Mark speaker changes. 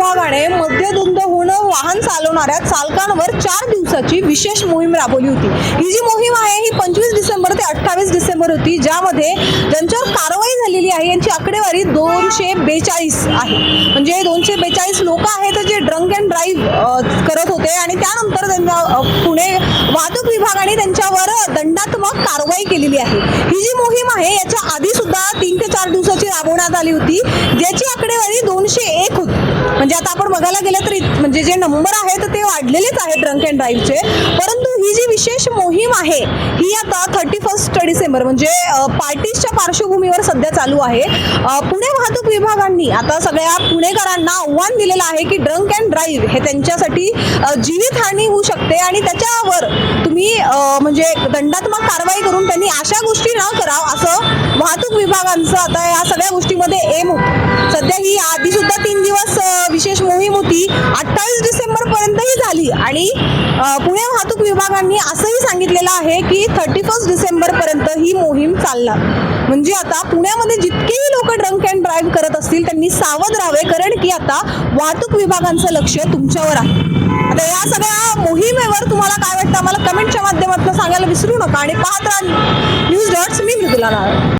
Speaker 1: विभागाने मद्यधुंद होऊन वाहन चालवणाऱ्या चालकांवर 4 दिवसाची विशेष मोहीम राबवली होती। ही जी मोहीम आहे ही 25 डिसेंबर ते 28 डिसेंबर होती, ज्यामध्ये ज्यांच्यावर कारवाई झालेली आहे यांची आकडेवारी 242 आहे। म्हणजे 242 लोक आहेत जे ड्रंक अँड ड्राईव्ह करत होते आणि त्यानंतर त्यांना पुणे वाहतूक विभागाने त्यांच्यावर दंडात्मक कारवाई केलेली आहे। ही जी मोहीम आहे याच्या आधी सुद्धा 3 ते 4 दिवसाची राबवण्यात आली होती, ज्याची आकडेवारी 201 होती। म्हणजे आता आपण बघायला गेलं तर म्हणजे जे नंबर आहेत ते वाढलेलेच आहेत ड्रंक अँड ड्राईव्हचे, परंतु ही जी विशेष मोहीम आहे ही आता 31 डिसेंबर म्हणजे पार्टीजच्या पार्श्वभूमीवर सध्या चालू आहे। पुणे वाहतूक विभागांनी आता सगळ्या पुणेकरांना आव्हान दिलेलं आहे की ड्रंक अँड ड्राईव्ह हे त्यांच्यासाठी जीवितहानी होऊ शकते आणि त्याच्यावर तुम्ही म्हणजे दंडात्मक कारवाई करून त्यांनी अशा गोष्टी न करावं असं वाहतूक विभागांचं आता या सगळ्या गोष्टीमध्ये एम होतं। सध्या ही आधी सुद्धा 3 दिवस विशेष मोहीम होती, 28 डिसेंबर पर्यंतही झाली आणि पुणे वाहतूक विभागांनी असंही सांगितलेलं आहे की 31 डिसेंबर पर्यंत ही मोहीम चालणार। म्हणजे आता पुण्यामध्ये जितकेही लोक ड्रंक अँड ड्राईव्ह करत असतील त्यांनी सावध राहावे, कारण की आता वाहतूक विभागांचं लक्ष तुमच्यावर आहे। आता या सगळ्या मोहिमेवर तुम्हाला काय वाटतं आम्हाला कमेंटच्या माध्यमातून सांगायला विसरू नका आणि पाहत राहा न्यूज डॉट्स। मी मृदुला नारळ।